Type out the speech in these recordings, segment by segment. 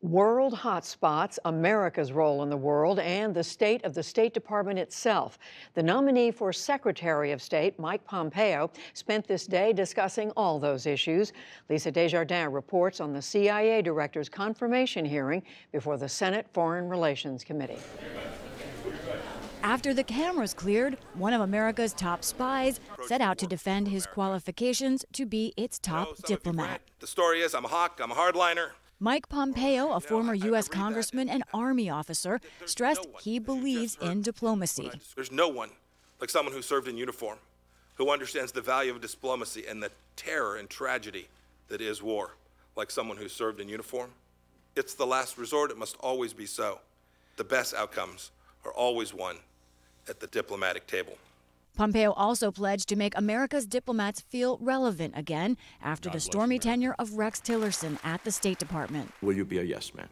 World hotspots, America's role in the world, and the state of the State Department itself. The nominee for Secretary of State, Mike Pompeo, spent this day discussing all those issues. Lisa Desjardins reports on the CIA director's confirmation hearing before the Senate Foreign Relations Committee. After the cameras cleared, one of America's top spies set out to defend his qualifications to be its top diplomat. The story is I'm a hawk, I'm a hardliner. Mike Pompeo, a former U.S. congressman and Army officer, stressed he believes in diplomacy. There's no one like someone who served in uniform, who understands the value of diplomacy and the terror and tragedy that is war, like someone who served in uniform. It's the last resort. It must always be so. The best outcomes are always won at the diplomatic table. Pompeo also pledged to make America's diplomats feel relevant again after the stormy tenure of Rex Tillerson at the State Department. Will you be a yes man?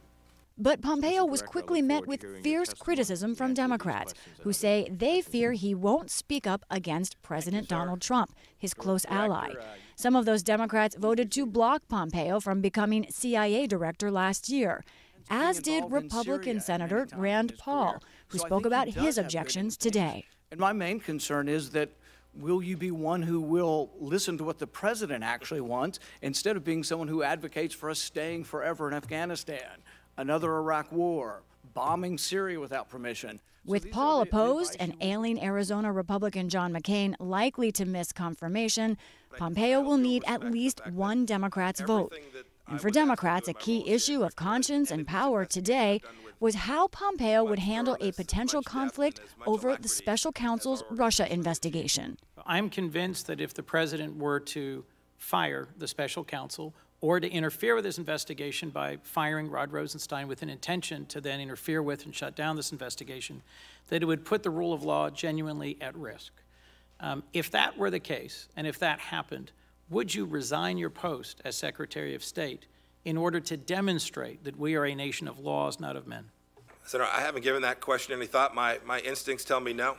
But Pompeo was quickly met with fierce criticism from Democrats, who say they fear he won't speak up against President Donald Trump, his close ally. Some of those Democrats voted to block Pompeo from becoming CIA director last year, as did Republican Senator Rand Paul, who spoke about his objections today. And my main concern is that will you be one who will listen to what the president actually wants instead of being someone who advocates for us staying forever in Afghanistan, another Iraq war, bombing Syria without permission? With Paul opposed and ailing Arizona Republican John McCain likely to miss confirmation, Pompeo will need at least one Democrat's vote. And for Democrats, a key issue of conscience and power today was how Pompeo would handle a potential conflict over the special counsel's Russia investigation. I'm convinced that if the president were to fire the special counsel or to interfere with this investigation by firing Rod Rosenstein with an intention to then interfere with and shut down this investigation, that it would put the rule of law genuinely at risk. If that were the case, and if that happened, would you resign your post as Secretary of State in order to demonstrate that we are a nation of laws, not of men? Senator, I haven't given that question any thought. My instincts tell me no.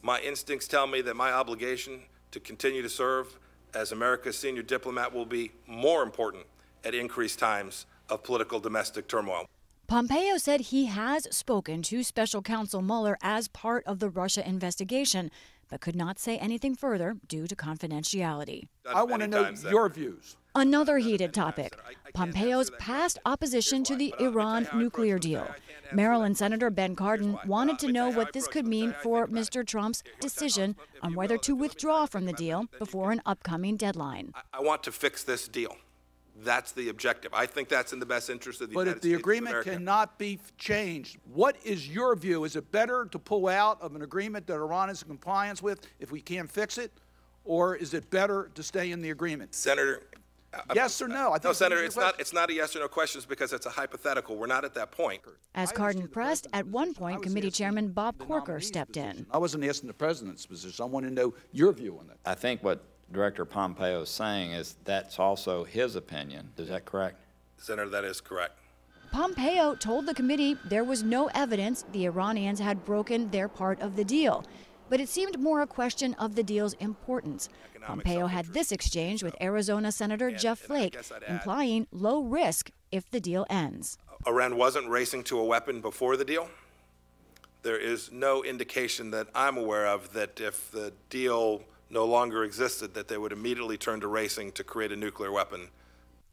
My instincts tell me that my obligation to continue to serve as America's senior diplomat will be more important at increased times of political domestic turmoil. Pompeo said he has spoken to Special Counsel Mueller as part of the Russia investigation, but could not say anything further due to confidentiality. I want to know your views. Another heated topic, Pompeo's past opposition to the Iran nuclear deal. Maryland Senator Ben Cardin wanted to know what this could mean for Mr. Trump's decision on whether to withdraw from the deal before an upcoming deadline. I want to fix this deal. That's the objective. I think that's in the best interest of the United States. But if the agreement cannot be changed, what is your view? Is it better to pull out of an agreement that Iran is in compliance with if we can't fix it? Or is it better to stay in the agreement? Senator, yes or no? No, Senator, it's not a yes or no question because it's a hypothetical. We're not at that point. As Cardin pressed, at one point, Committee Chairman Bob Corker stepped in. I wasn't asking the president's position. I want to know your view on that. I think what Director Pompeo is saying is that's also his opinion. Is that correct? Senator, that is correct. Pompeo told the committee there was no evidence the Iranians had broken their part of the deal. But it seemed more a question of the deal's importance. Pompeo had this exchange with Arizona Senator Jeff Flake, implying low risk if the deal ends. Iran wasn't racing to a weapon before the deal. There is no indication that I'm aware of that if the deal no longer existed, that they would immediately turn to racing to create a nuclear weapon.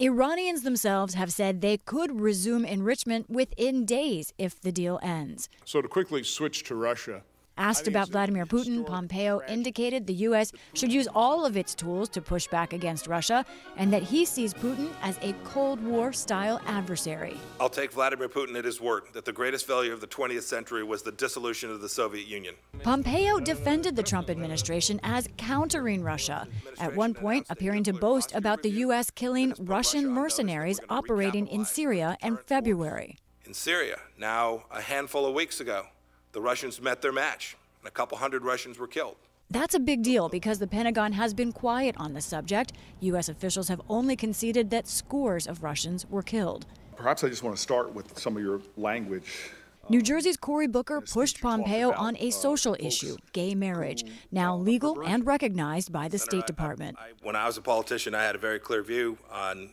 Iranians themselves have said they could resume enrichment within days if the deal ends. So to quickly switch to Russia, Asked about Vladimir Putin, Pompeo indicated the U.S. should use all of its tools to push back against Russia and that he sees Putin as a Cold War-style adversary. I'll take Vladimir Putin at his word that the greatest failure of the 20th century was the dissolution of the Soviet Union. Pompeo defended the Trump administration as countering Russia, at one point appearing to boast about the U.S. killing Russian mercenaries operating in Syria in February. In Syria, now a handful of weeks ago, the Russians met their match, and a couple hundred Russians were killed. That's a big deal because the Pentagon has been quiet on the subject. U.S. officials have only conceded that scores of Russians were killed. perhaps I just want to start with some of your language New Jersey's Cory Booker pushed Pompeo on a social issue, gay marriage, now legal and recognized by the State Department. When I was a politician, I had a very clear view on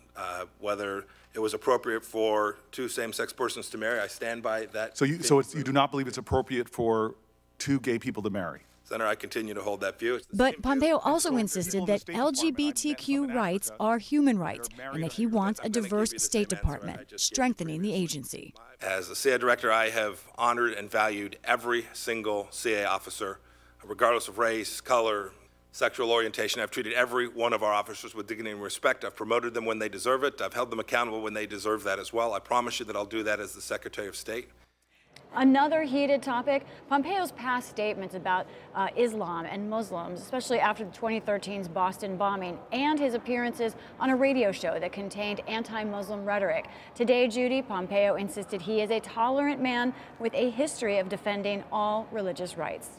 whether it was appropriate for two same-sex persons to marry. I stand by that. So you do not believe it's appropriate for two gay people to marry? Senator, I continue to hold that view. But Pompeo also insisted that LGBTQ rights are human rights and that he wants a diverse State Department, strengthening the agency. As a CIA director, I have honored and valued every single CIA officer, regardless of race, color, sexual orientation. I've treated every one of our officers with dignity and respect. I've promoted them when they deserve it. I've held them accountable when they deserve that as well. I promise you that I'll do that as the Secretary of State. Another heated topic, Pompeo's past statements about Islam and Muslims, especially after the 2013's Boston bombing, and his appearances on a radio show that contained anti-Muslim rhetoric. Today, Judy, Pompeo insisted he is a tolerant man with a history of defending all religious rights.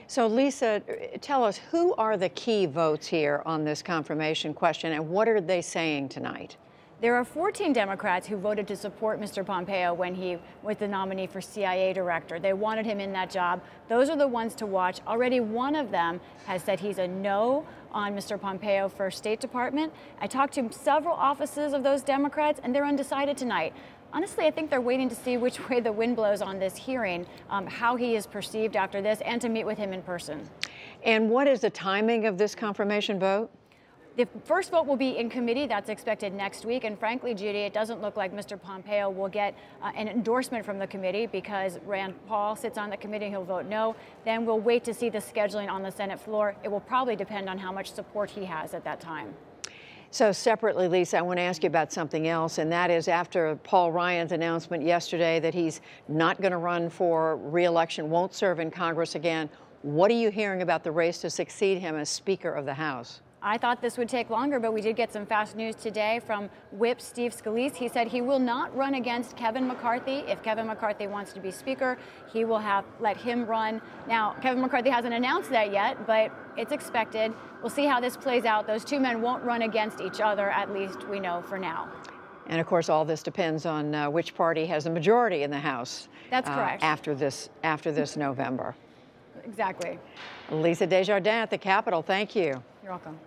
So, Lisa, tell us, who are the key votes here on this confirmation question, and what are they saying tonight? There are 14 Democrats who voted to support Mr. Pompeo when he was the nominee for CIA director. They wanted him in that job. Those are the ones to watch. Already one of them has said he's a no on Mr. Pompeo for State Department. I talked to several offices of those Democrats, and they're undecided tonight. Honestly, I think they're waiting to see which way the wind blows on this hearing, how he is perceived after this, and to meet with him in person. And what is the timing of this confirmation vote? The first vote will be in committee. That's expected next week. And frankly, Judy, it doesn't look like Mr. Pompeo will get an endorsement from the committee because Rand Paul sits on the committee. He'll vote no. Then we'll wait to see the scheduling on the Senate floor. It will probably depend on how much support he has at that time. So separately, Lisa, I want to ask you about something else, and that is after Paul Ryan's announcement yesterday that he's not going to run for re-election, won't serve in Congress again. What are you hearing about the race to succeed him as Speaker of the House? I thought this would take longer, but we did get some fast news today from Whip Steve Scalise. He said he will not run against Kevin McCarthy. If Kevin McCarthy wants to be Speaker, he will let him run. Now, Kevin McCarthy hasn't announced that yet, but it's expected. We'll see how this plays out. Those two men won't run against each other, at least we know for now. And of course, all this depends on which party has a majority in the House. That's correct. After this November. Exactly. Lisa Desjardins at the Capitol, thank you. You're welcome.